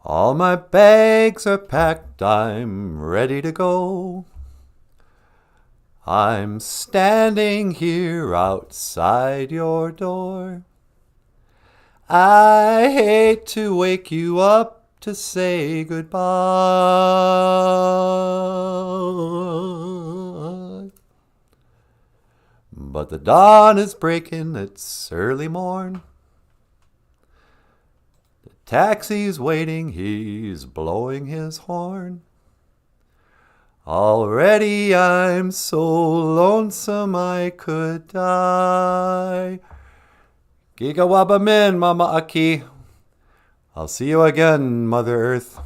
All my bags are packed, I'm ready to go. I'm standing here outside your door. I hate to wake you up to say goodbye. But the dawn is breaking, it's early morn. The taxi's waiting, he's blowing his horn. Already I'm so lonesome I could die. Giga waba min, Mama Aki. I'll see you again, Mother Earth.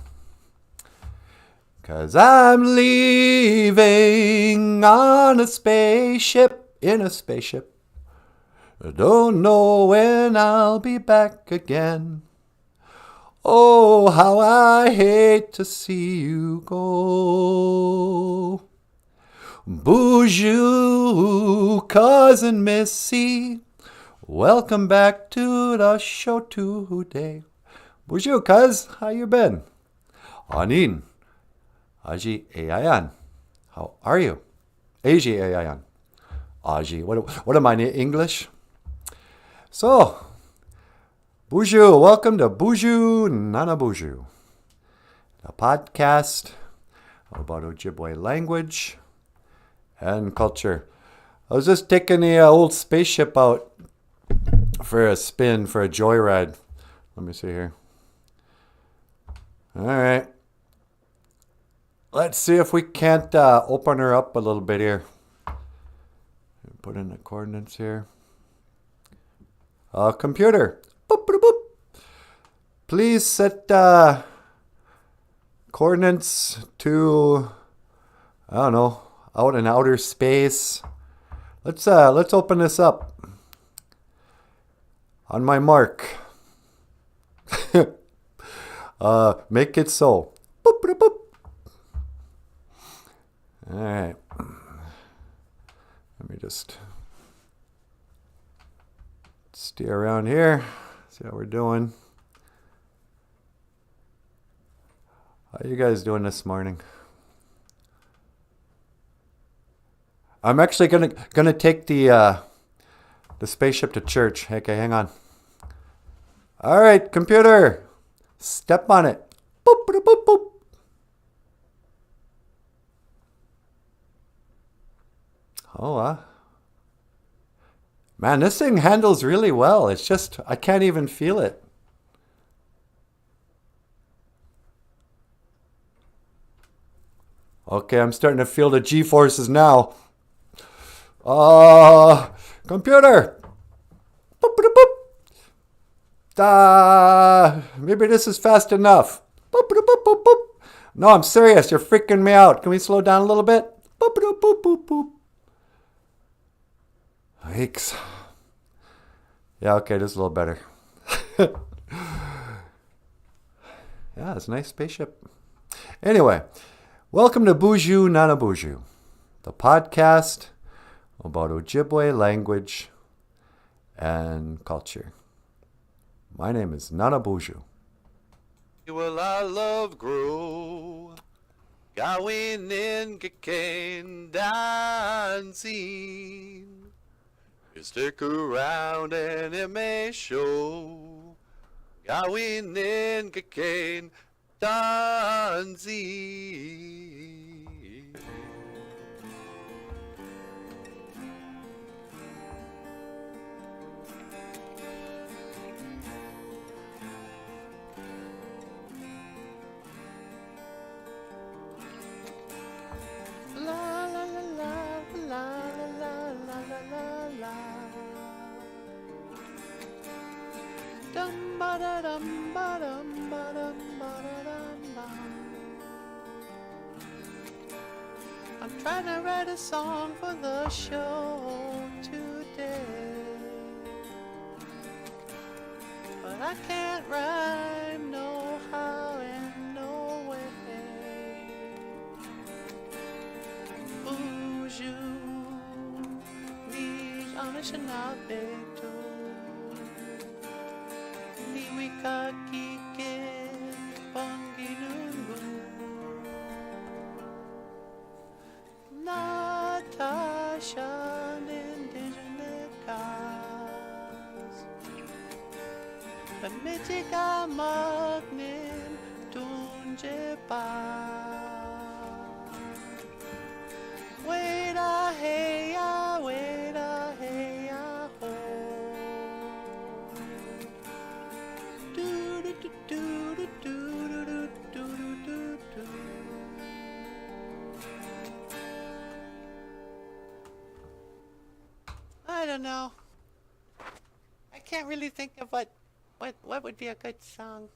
'Cause I'm leaving on a spaceship, in a spaceship. I don't know when I'll be back again. Oh, how I hate to see you go. BOOZHOO, Cousin Missy, welcome back to the show today. BOOZHOO, cuz, how you been? Anin, Aji Ayan, how are you? Aji Ayan, Aji, what am I, English? So, BOOZHOO, welcome to BOOZHOO NANABOOZHOO, a podcast about Ojibwe language and culture. I was just taking the old spaceship out for a spin, for a joyride. Let me see here. All right. Let's see if we can't open her up a little bit here. Put in the coordinates here. Computer. Boop, boop, boop. Please set coordinates to, I don't know, out in outer space. Let's open this up. On my mark. Make it so. Boop, boop, boop. All right. Let me just steer around here. See how we're doing. How you guys doing this morning? I'm actually gonna take the spaceship to church. Okay, hang on. All right, computer, step on it. Boop, boop, boop, boop. Oh, man, this thing handles really well. It's just, I can't even feel it. Okay, I'm starting to feel the G-forces now. Computer. Boop, boop, boop. Maybe this is fast enough. Boop, boop, boop, boop, boop. No, I'm serious. You're freaking me out. Can we slow down a little bit? Boop, boop, boop, boop, boop. Yikes. Yeah, okay, this is a little better. Yeah, it's a nice spaceship. Anyway, welcome to BOOZHOO NANABOOZHOO, the podcast about Ojibwe language and culture. My name is NANABOOZHOO. Will our love grow? Gawin in Kikain dancing. You stick around and it may show. Gawin in Kikain dancing. La la la la la la la la la la. Dum ba da dum ba dum ba dum ba da dum bum. I'm trying to write a song for the show today, but I can't rhyme no how and no way. BOOZHOO, we Anishinaabe. Niwika kike Michiga magnin tunje pa. Weda heya, weda heya ho. Do do do do do do do do do do. I don't know. I can't really think of what would be a good song.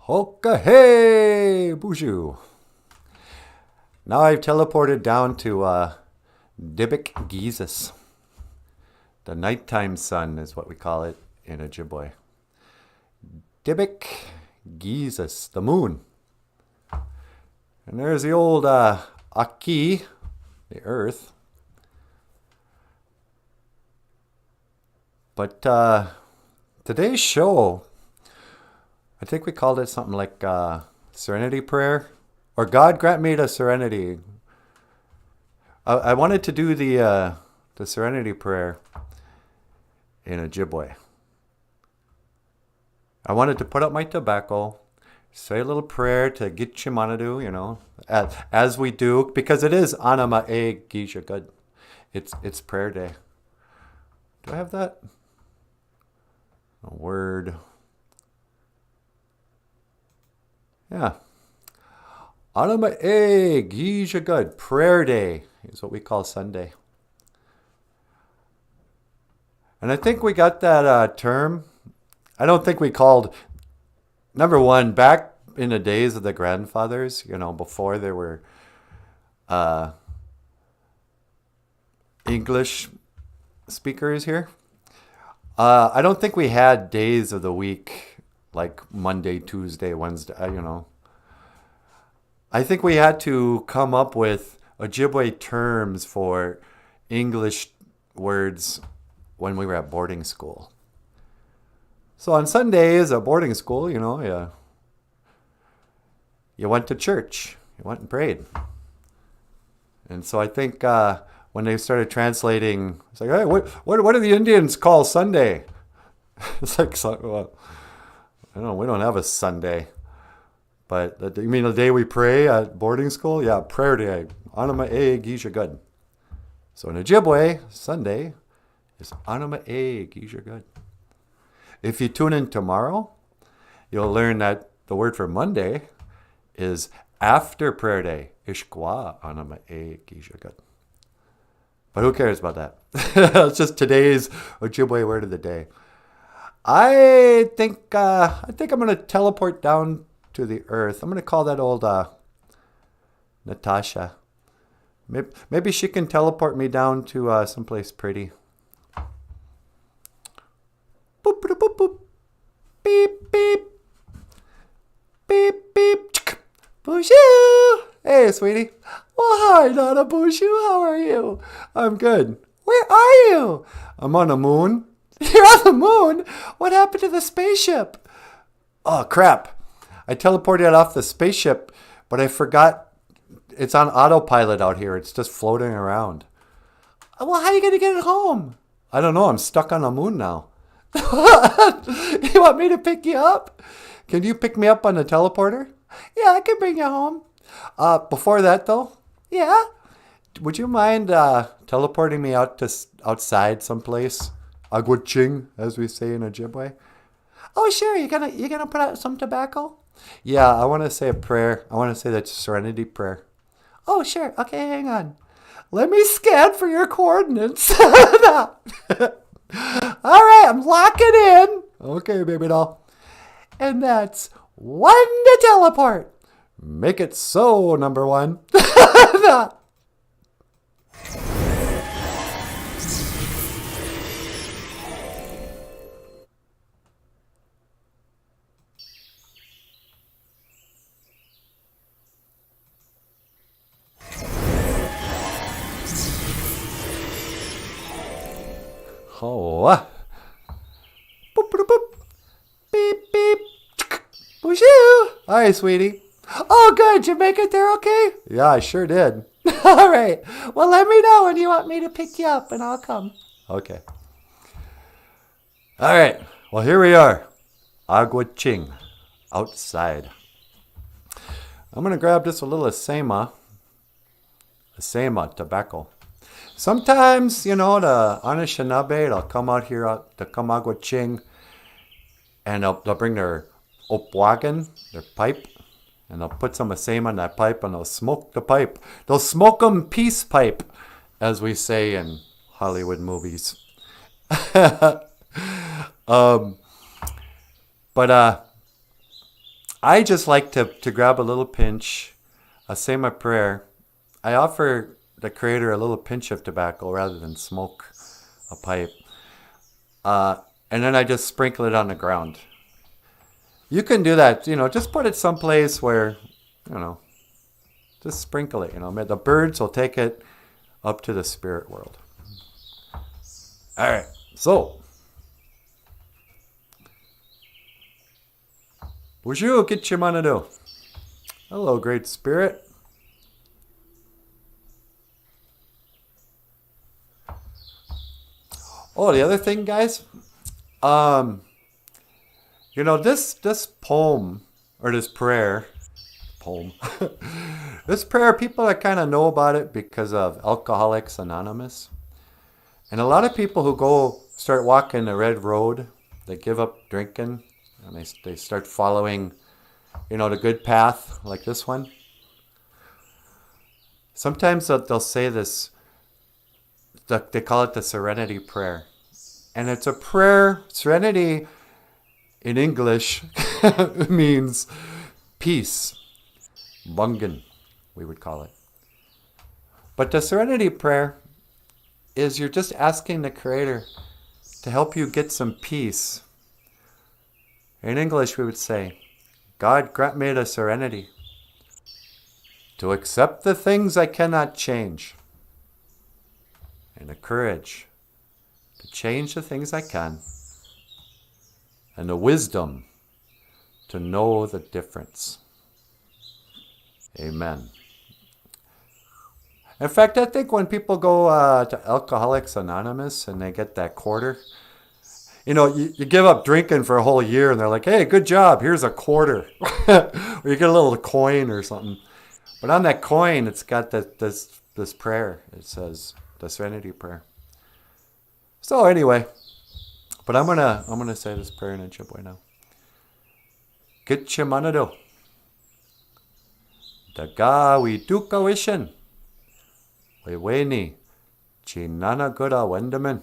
Hoka hey, BOOZHOO. Now I've teleported down to Dybbuk, Jesus. The nighttime sun is what we call it in Ojibwe. Dybbuk, Jesus, the moon. And there's the old Aki, the earth. But today's show, I think we called it something like Serenity Prayer, or God grant me the serenity. I wanted to do the Serenity Prayer in Ojibwe. I wanted to put up my tobacco, say a little prayer to get Chimanadu, you know, as we do, because it is Anama E Gisha Good. It's prayer day. Do I have that? A word. Yeah. Anama E Gisha Good. Prayer day is what we call Sunday. And I think we got that term. I don't think we called, number one, back in the days of the grandfathers, you know, before there were English speakers here. I don't think we had days of the week like Monday, Tuesday, Wednesday, you know. I think we had to come up with Ojibwe terms for English words when we were at boarding school. So on Sundays at boarding school, you know, you went to church. You went and prayed. And so I think when they started translating, it's like, hey, what do the Indians call Sunday? It's like, well, I don't know, we don't have a Sunday. But you mean the day we pray at boarding school? Yeah, prayer day. Anama E Gisha Good. So in Ojibwe, Sunday is Anama E Gisha Good. If you tune in tomorrow, you'll learn that the word for Monday is after prayer day. Ishkwa Anama E Gisha Good. But who cares about that? It's just today's Ojibwe word of the day. I think I'm going to teleport down to the earth. I'm going to call that old Natasha. Maybe she can teleport me down to someplace pretty. Boop, boop, boop, boop. Beep, beep. Beep, beep. BOOZHOO! Hey, sweetie. Well, hi, NANABOOZHOO. How are you? I'm good. Where are you? I'm on the moon. You're on the moon? What happened to the spaceship? Oh, crap. I teleported off the spaceship, but I forgot it's on autopilot out here. It's just floating around. Well, how are you going to get it home? I don't know. I'm stuck on the moon now. You want me to pick you up? Can you pick me up on the teleporter? Yeah, I can bring you home. Before that, though, yeah. Would you mind teleporting me outside someplace? Agwaching, as we say in Ojibwe. Oh, sure. You gonna put out some tobacco? Yeah, I want to say a prayer. I want to say that Serenity prayer. Oh, sure. Okay, hang on. Let me scan for your coordinates. All right, I'm locking in. Okay, baby doll. And that's 1 to teleport. Make it so, number 1. Oh. Boop, boop, boop. Beep, beep. BOOZHOO! Hi, sweetie. Oh, good. Did you make it there okay? Yeah, I sure did. All right. Well, let me know when you want me to pick you up and I'll come. Okay. All right. Well, here we are. Agua Ching. Outside. I'm going to grab just a little Asema tobacco. Sometimes, the Anishinaabe, they'll come out here to Agua Ching, and they'll bring their opwagan, their pipe, and they'll put some Asema in that pipe, and they'll smoke the pipe. They'll smoke 'em peace pipe, as we say in Hollywood movies. But I just like to grab a little pinch. I say my prayer. I offer the Creator a little pinch of tobacco rather than smoke a pipe. And then I just sprinkle it on the ground. You can do that, just put it someplace where, just sprinkle it, The birds will take it up to the spirit world. All right, so. BOOZHOO Nanabooozhoo. Hello, Great Spirit. Oh, the other thing, guys, this poem, or this prayer, this prayer, people that kind of know about it because of Alcoholics Anonymous. And a lot of people who go start walking the red road, they give up drinking, and they start following, the good path, like this one. Sometimes they'll say this, they call it the Serenity Prayer. And it's a prayer, serenity in English means peace. Bungan, we would call it. But the Serenity Prayer is you're just asking the Creator to help you get some peace. In English, we would say, God grant me the serenity to accept the things I cannot change, and the courage to change the things I can, and the wisdom to know the difference. Amen. In fact, I think when people go to Alcoholics Anonymous and they get that quarter, you give up drinking for a whole year and they're like, hey, good job, here's a quarter. Or you get a little coin or something. But on that coin, it's got this prayer. It says the Serenity Prayer. So anyway, but I'm gonna say this prayer in Ojibwe now. Kitchimanado. Daga we duka wishin. Weweni. Chinana guda wendaman.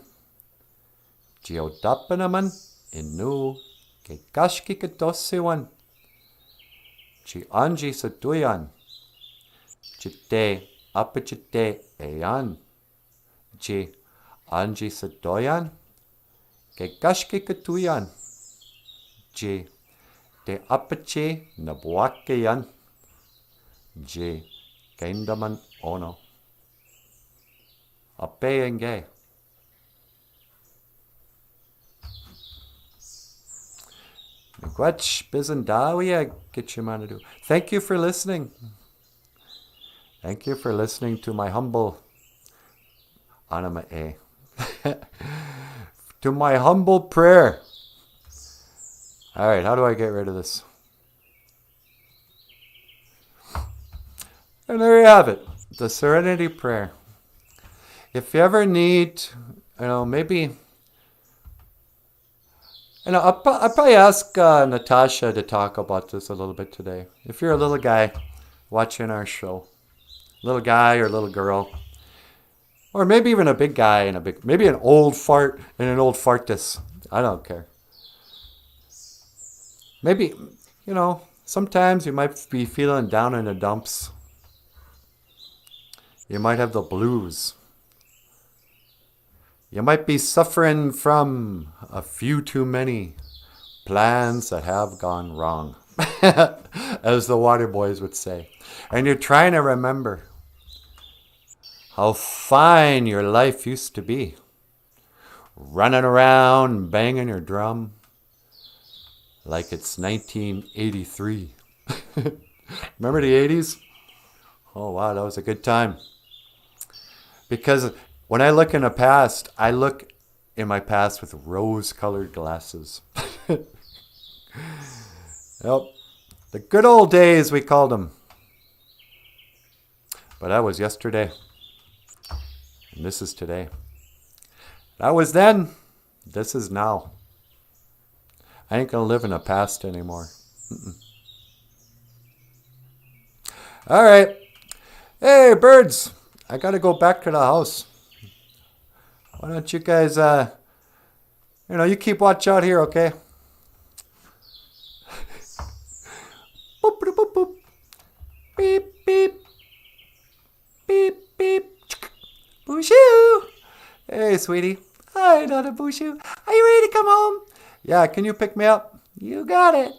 Geodapanaman inu ke kashki katosiwan. Chi anji satuyan. Chite apachite ayan. Chi anji satoyan. Ke kashki katuyan. Chi te apache nabuakayan. Chi kaindaman ono. Apeyenge. Thank you for listening. Thank you for listening to my humble anime. To my humble prayer. All right, how do I get rid of this? And there you have it, the Serenity Prayer. If you ever need, maybe... I'll probably ask Natasha to talk about this a little bit today. If you're a little guy watching our show, little guy or little girl, or maybe even a big guy and maybe an old fart and an old fartus. I don't care. Maybe, sometimes you might be feeling down in the dumps. You might have the blues. You might be suffering from a few too many plans that have gone wrong, as the Water Boys would say. And you're trying to remember how fine your life used to be. Running around, banging your drum like it's 1983. Remember the 80s? Oh, wow, that was a good time. Because when I look in the past, I look in my past with rose-colored glasses. Yep. The good old days, we called them. But that was yesterday. And this is today. That was then. This is now. I ain't going to live in the past anymore. All right. Hey, birds. I got to go back to the house. Why don't you guys, you keep watch out here, okay? Boop, boop, boop, boop. Beep, beep. Beep, beep. BOOZHOO. Hey, sweetie. Hi, NANABOOZHOO. Are you ready to come home? Yeah, can you pick me up? You got it.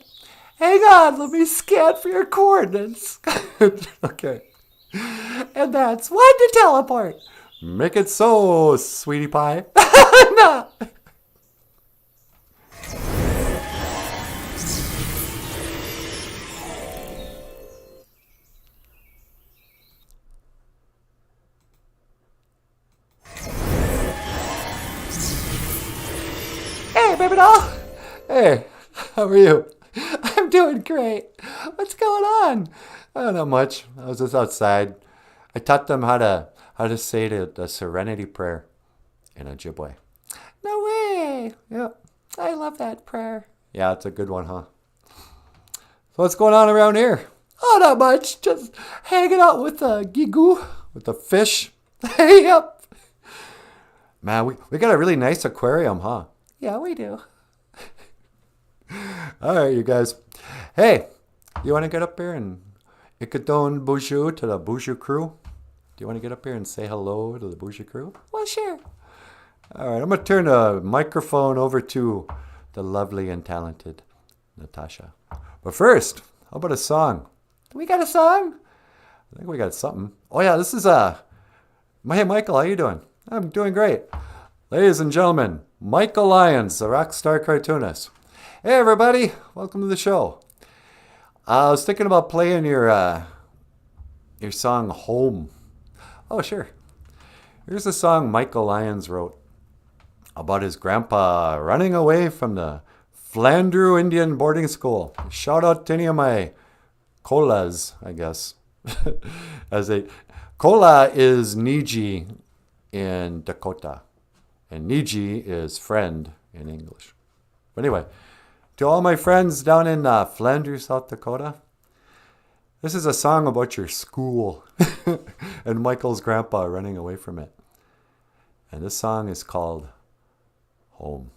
Hang on, let me scan for your coordinates. Okay. And that's one to teleport. Make it so, sweetie pie. No. Hey, baby doll. Hey, how are you? I'm doing great. What's going on? Oh, not much. I was just outside. I taught them how to say the Serenity prayer in Ojibwe. No way. Yep. I love that prayer. Yeah, it's a good one, huh? So what's going on around here? Oh, not much. Just hanging out with the gigoo, with the fish. Yep. Man, we got a really nice aquarium, huh? Yeah, we do. All right, you guys. Hey, you want to get up here and Ikadon BOOZHOO to the BOOZHOO crew? Do you want to get up here and say hello to the BOOZHOO crew? Well, sure. All right, I'm going to turn the microphone over to the lovely and talented Natasha. But first, how about a song? We got a song? I think we got something. Oh, yeah, this is hey, Michael, how you doing? I'm doing great. Ladies and gentlemen, Michael Lyons, the rock star cartoonist. Hey, everybody. Welcome to the show. I was thinking about playing your song, Home. Oh, sure. Here's a song Michael Lyons wrote about his grandpa running away from the Flandreau Indian boarding school. Shout out to any of my kolas, I guess. Kola is Niji in Dakota, and Niji is friend in English. But anyway, to all my friends down in Flandreau, South Dakota, this is a song about your school and Michael's grandpa running away from it. And this song is called Home.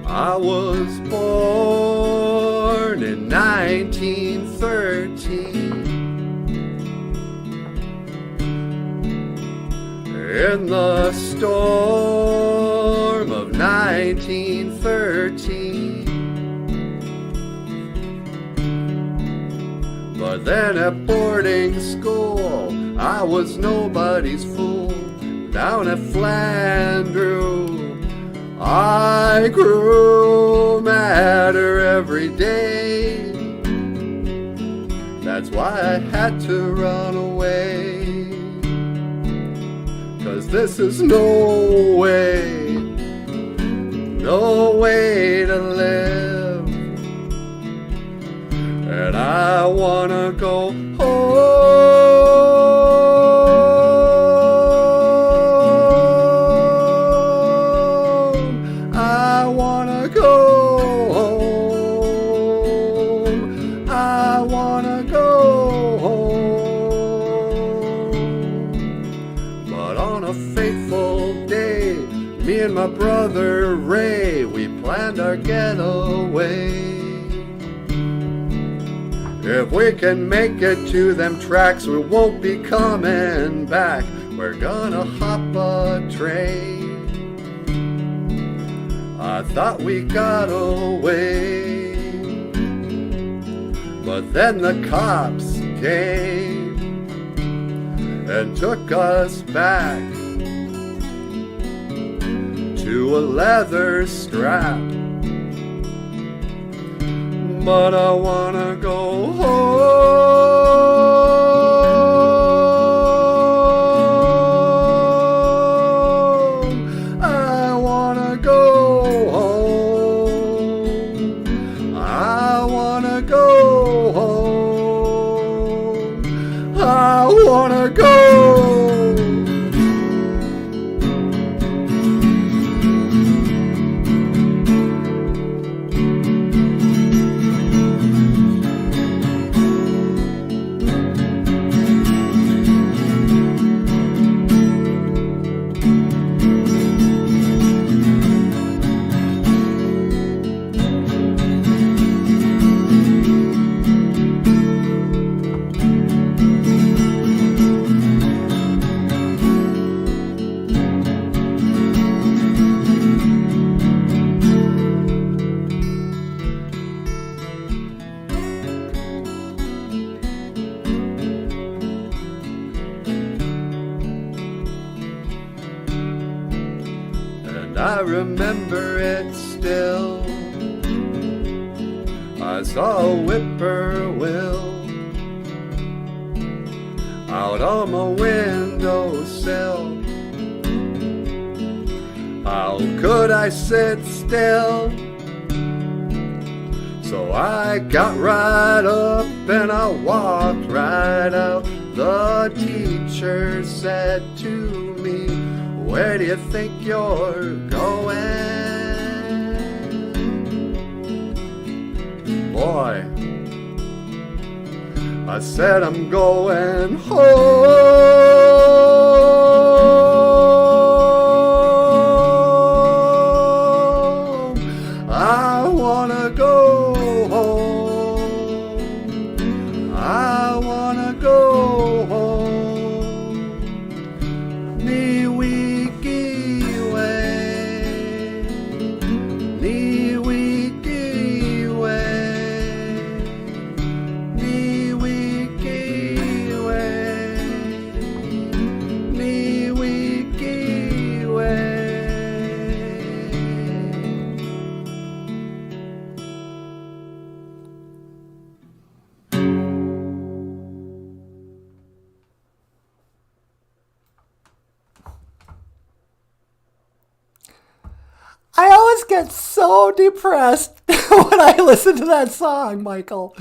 I was born in 1913 in the storm of 1913. But then at boarding school, I was nobody's fool. Down at Flandreau, I grew madder every day. That's why I had to run away. 'Cause this is no way to live. And I wanna go home. My brother Ray, we planned our getaway. If we can make it to them tracks, we won't be coming back. We're gonna hop a train. I thought we got away, but then the cops came and took us back to a leather strap. But I wanna go home. I wanna go home. I wanna go home. I wanna go. I remember it still. I saw a whippoorwill out on my windowsill. How could I sit still? So I got right up and I walked right out. The teacher said to me, "Where do you think you're going?" Boy, I said I'm going home. I wanna go home. I wanna go home. Ni wiki way. Ni wiki way. Ni wiki way. Ni wiki way. I always get so depressed when I listen to that song, Michael.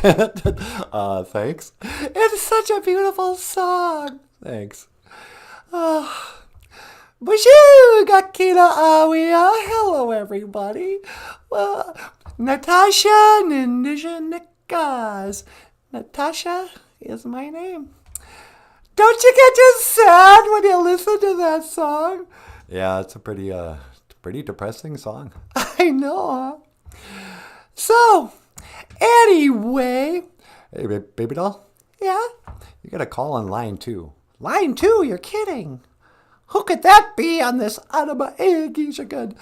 Thanks. It's such a beautiful song. Thanks. Bonjour, Gakina Awia. Hello, everybody. Well, Natasha Ninjanikas. Natasha is my name. Don't you get just sad when you listen to that song? Yeah, it's a pretty depressing song. I know, huh? So, anyway. Hey, baby doll, Yeah? you got a call on line 2. Line 2, you're kidding. Who could that be on this Anima Good?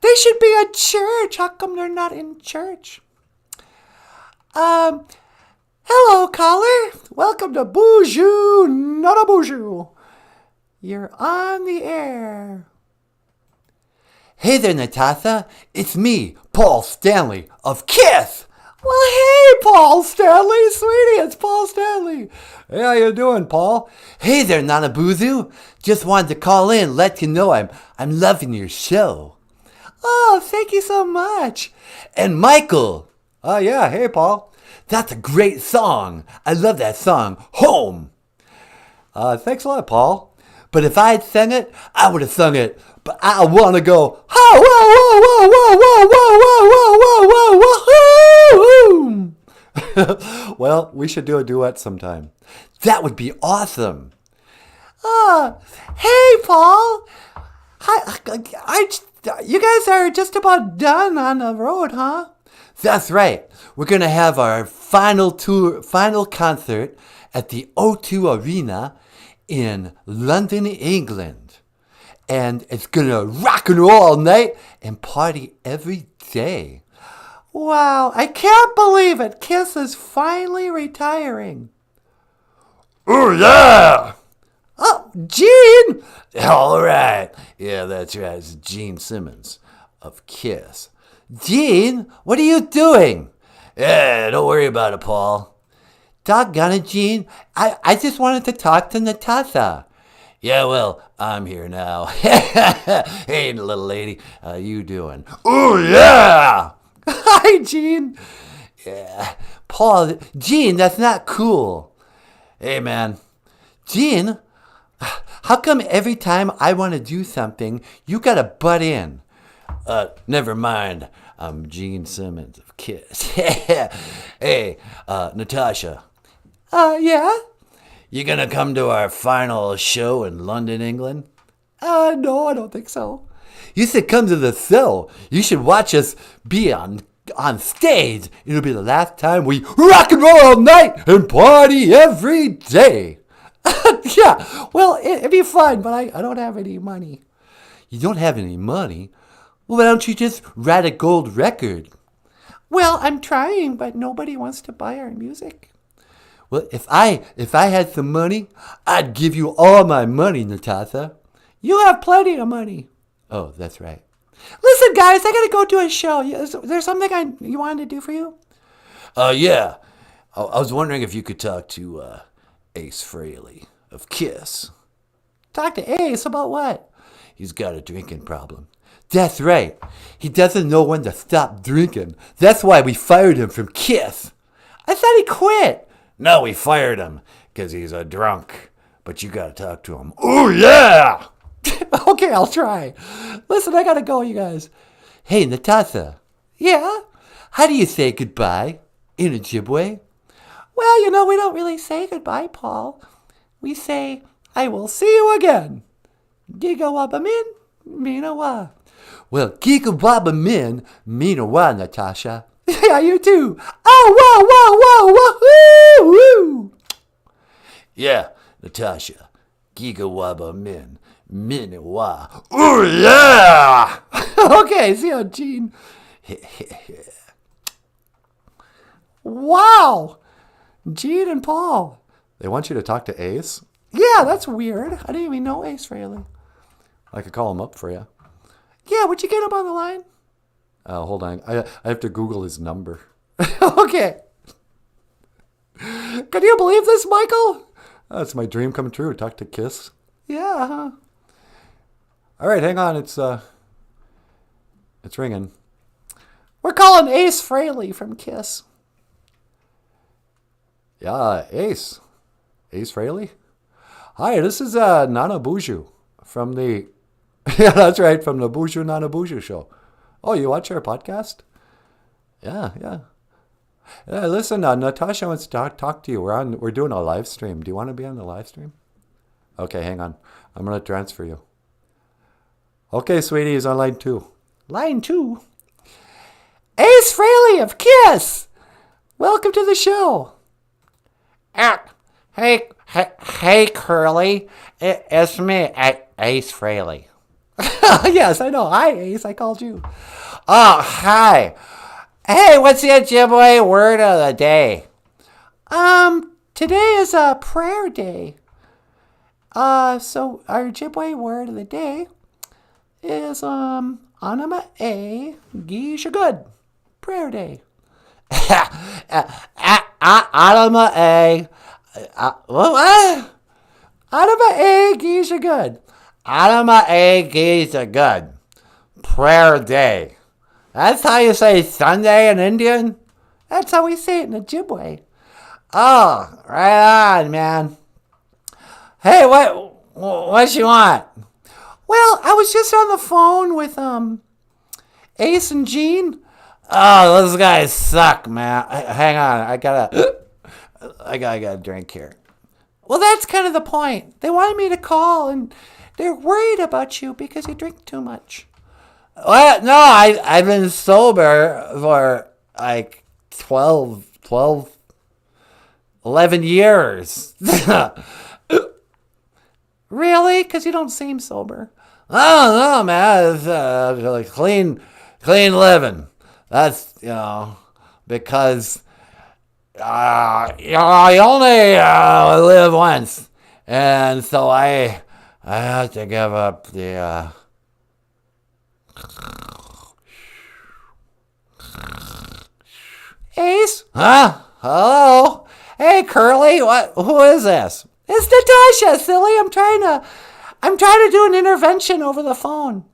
They should be at church. How come they're not in church? Hello, caller. Welcome to BOOZHOO NANABOOZHOO. You're on the air. Hey there, Natasha. It's me, Paul Stanley of KISS. Well, hey, Paul Stanley, sweetie, it's Paul Stanley. Hey, how you doing, Paul? Hey there, NanaBOOZHOO. Just wanted to call in, let you know I'm loving your show. Oh, thank you so much. And Michael, Yeah, hey, Paul. that's a great song. I love that song, Home. Thanks a lot, Paul. But if I had sung it, I would have sung it. But I want to go, whoa, whoa, whoa, whoa, whoa, whoa, whoa, whoa, whoa, whoa, whoa. Well, we should do a duet sometime. That would be awesome. Hey, Paul. You guys are just about done on the road, huh? That's right. We're going to have our final concert at the O2 Arena in London, England. and it's gonna rock and roll all night and party every day. Wow, I can't believe it. Kiss is finally retiring. Oh, yeah! Oh, Gene! All right. Yeah, that's right. It's Gene Simmons of Kiss. Gene, what are you doing? Yeah, don't worry about it, Paul. Doggone it, Gene. I just wanted to talk to Natasha. Yeah, well, I'm here now. Hey, little lady, how you doing? Oh, yeah! Hi, Gene. Yeah. Paul, Gene, that's not cool. Hey, man. Gene, how come every time I want to do something, you gotta butt in? Never mind. I'm Gene Simmons of Kiss. Hey, Natasha. Yeah? You gonna come to our final show in London, England? No, I don't think so. You should come to the show. You should watch us be on stage. It'll be the last time we rock and roll all night and party every day. Yeah, well, it'd be fun, but I don't have any money. You don't have any money? Well, why don't you just write a gold record? Well, I'm trying, but nobody wants to buy our music. Well, if I had some money, I'd give you all my money, Natasha. You have plenty of money. Oh, that's right. Listen, guys, I gotta go to a show. Is there something you wanted to do for you? Yeah. I was wondering if you could talk to Ace Frehley of Kiss. Talk to Ace about what? He's got a drinking problem. That's right. He doesn't know when to stop drinking. That's why we fired him from Kiss. I thought he quit. No, we fired him because he's a drunk. But you gotta talk to him. Oh, yeah! Okay, I'll try. Listen, I gotta go, you guys. Hey, Natasha. Yeah? How do you say goodbye in Ojibwe? Well, we don't really say goodbye, Paul. We say, I will see you again. Gigawabamin, minawa. Well, Giga Min, Minawa, Natasha. Yeah, you too. Oh, wow, wow, wow, wahoo, woo. Yeah, Natasha. Giga Min, Minawa. Oh, yeah! Okay, see you, Gene. Wow. Gene and Paul. They want you to talk to Ace? Yeah, that's weird. I didn't even know Ace Frehley. I could call him up for you. Yeah, would you get him on the line? Hold on. I have to Google his number. Okay. Can you believe this, Michael? That's my dream come true. Talk to Kiss. Yeah, huh? All right, hang on. It's ringing. We're calling Ace Frehley from Kiss. Yeah, Ace. Ace Frehley? Hi, this is NanaBOOZHOO from the... Yeah, that's right, from the BOOZHOO NANABOOZHOO show. Oh, you watch our podcast? Yeah. Listen, Natasha wants to talk to you. We're doing a live stream. Do you want to be on the live stream? Okay, hang on. I'm going to transfer you. Okay, sweetie, he's on line 2. Line 2? Ace Frehley of Kiss! Welcome to the show. Hey, Curly. It's me, Ace Frehley. Yes, I know. Hi, Ace. I called you. Oh, hi. Hey, what's the Ojibwe word of the day? Today is a prayer day. So our Ojibwe word of the day is, Anama A Gisha Good. Prayer day. Adama A. What? Anama A Gisha Good. Adama A. Giza Good. Prayer day. That's how you say Sunday in Indian? That's how we say it in Ojibwe. Oh, right on, man. Hey, what you want? Well, I was just on the phone with Ace and Gene. Oh, those guys suck, man. Hang on, I got a drink here. Well, that's kind of the point. They wanted me to call, and they're worried about you because you drink too much. What? No, I've been sober for like 11 years. Really? Because you don't seem sober. I don't know, man. It's like clean living. That's, because you only live once. And so I have to give up the... Ace? Huh? Hello? Hey, Curly, who is this? It's Natasha, silly. I'm trying to do an intervention over the phone,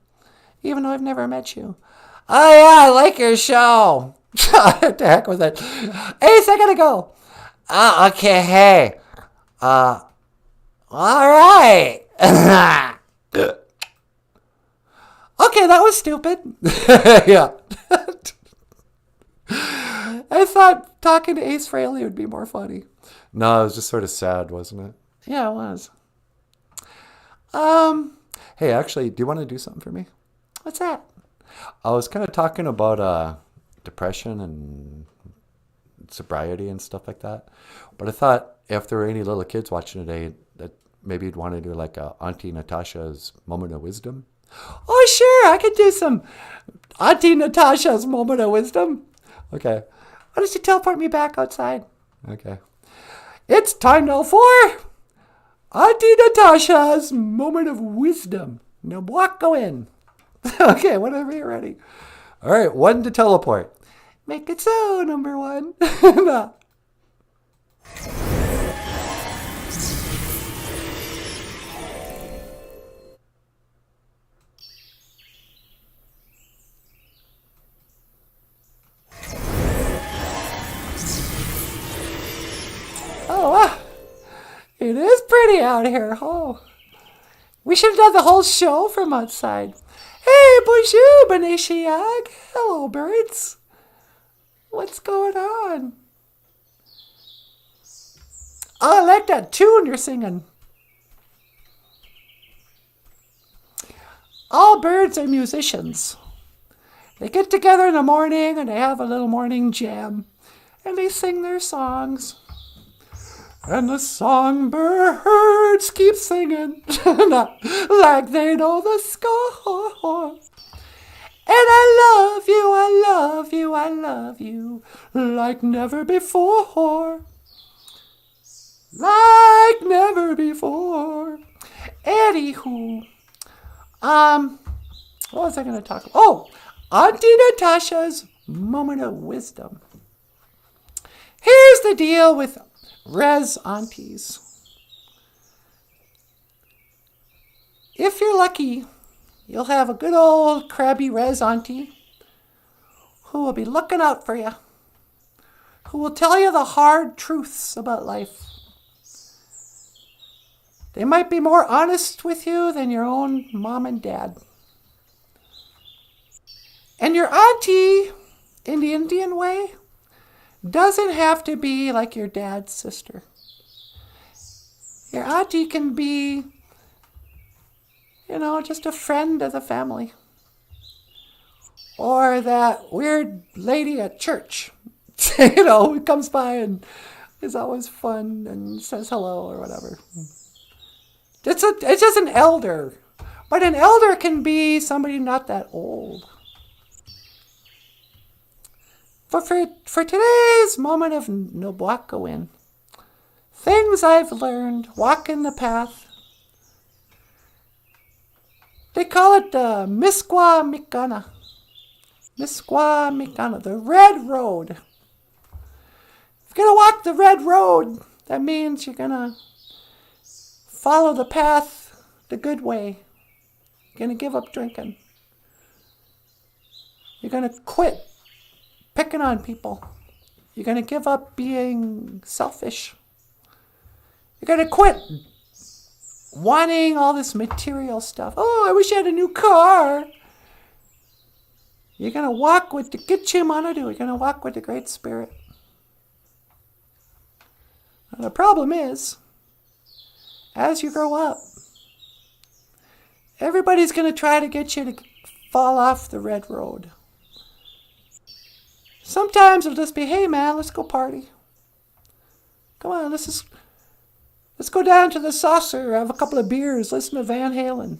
even though I've never met you. Oh, yeah, I like your show. To heck with it. Ace, I gotta go. Okay, hey. All right. Okay, that was stupid. Yeah. I thought talking to Ace Frehley would be more funny. No, it was just sort of sad, wasn't it? Yeah, it was. Hey, actually, do you want to do something for me? What's that? I was kind of talking about depression and sobriety and stuff like that. But I thought if there were any little kids watching today, that maybe you'd want to do like Auntie Natasha's moment of wisdom. Oh, sure, I could do some Auntie Natasha's moment of wisdom. Okay. Why don't you teleport me back outside? Okay. It's time now for Auntie Natasha's moment of wisdom. Now, walk, go in. Okay, whenever you're ready. All right, 1 to teleport. Make it so, number 1. Oh, wow. It is pretty out here. Oh, we should have done the whole show from outside. Hey, BOOZHOO, Benishiag. Hello, birds. What's going on? Oh, I like that tune you're singing. All birds are musicians. They get together in the morning and they have a little morning jam. And they sing their songs. And the songbirds keep singing like they know the score. And I love you, I love you, I love you like never before. Like never before. Anywho, what was I going to talk about? Oh, Auntie Natasha's moment of wisdom. Here's the deal with res aunties. If you're lucky, you'll have a good old crabby res auntie who will be looking out for you, who will tell you the hard truths about life. They might be more honest with you than your own mom and dad. And your auntie, in the Indian way, doesn't have to be like your dad's sister. Your auntie can be, just a friend of the family. Or that weird lady at church, who comes by and is always fun and says hello or whatever. It's just an elder. But an elder can be somebody not that old. But for today's moment of Nobwakawin, things I've learned, walking the path, they call it the Misqua Mikana. Misqua Mikana, the red road. If you're going to walk the red road, that means you're going to follow the path the good way. You're going to give up drinking. You're going to quit picking on people. You're going to give up being selfish. You're going to quit wanting all this material stuff. Oh, I wish I had a new car. You're going to walk with the Gitchimanadu. You're going to walk with the Great Spirit. Now, the problem is, as you grow up, everybody's going to try to get you to fall off the red road. Sometimes it'll just be, hey man, let's go party. Come on, let's go down to the saucer, have a couple of beers, listen to Van Halen.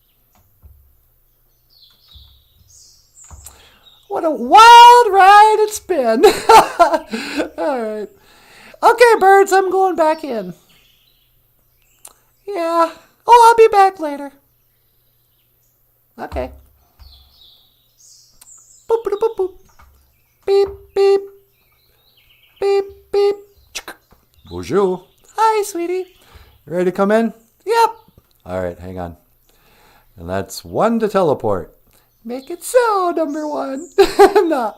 What a wild ride it's been. All right. Okay, birds, I'm going back in. Yeah. Oh, I'll be back later. Okay. Boop, boop, boop, boop. Beep, beep. Beep, beep. Bonjour. Hi, sweetie. You ready to come in? Yep. All right, hang on. And that's 1 to teleport. Make it so, number 1. No.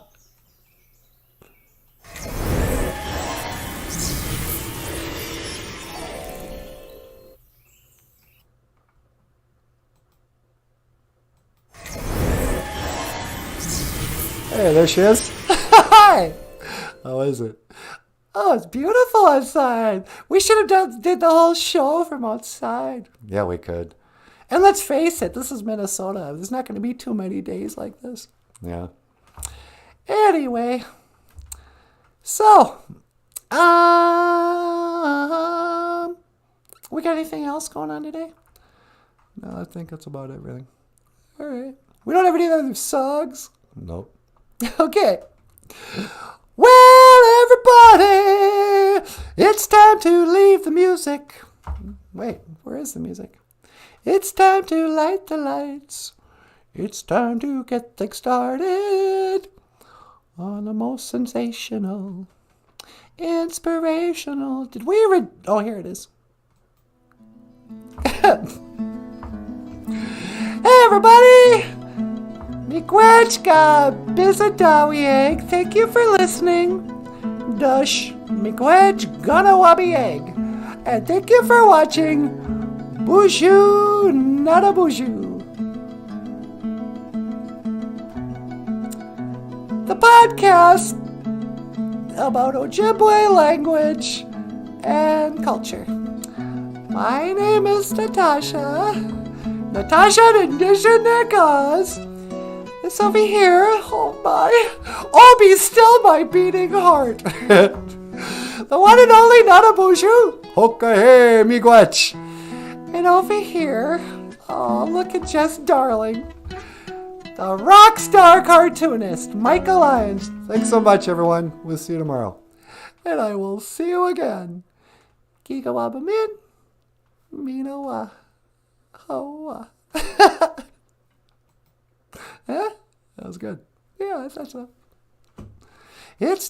Hey, there she is. Hi. How is it? Oh, it's beautiful outside. We should have did the whole show from outside. Yeah, we could. And let's face it, this is Minnesota. There's not going to be too many days like this. Yeah. Anyway, so, we got anything else going on today? No, I think that's about everything. All right. We don't have any other songs? Nope. Okay. Well, everybody, it's time to leave the music. Wait, where is the music? It's time to light the lights. It's time to get things started on the most sensational, inspirational. Did we oh, here it is. Hey, everybody. Miigwech bizadawi egg. Thank you for listening. Dush miigwech ganawabi egg. And thank you for watching BOOZHOO NANABOOZHOO. The podcast about Ojibwe language and culture. My name is Natasha. Natasha Indishanekas. It's over here. Oh my. Oh, be still my beating heart. The one and only Nanaboozhoo. Hoka hey, miigwech. And over here, oh, look at Jess Darling. The rock star cartoonist, Michael Lyons. Thanks so much, everyone. We'll see you tomorrow. And I will see you again. Gigawabamin. Minawa. Hoa. That was good. Yeah, I thought so. It's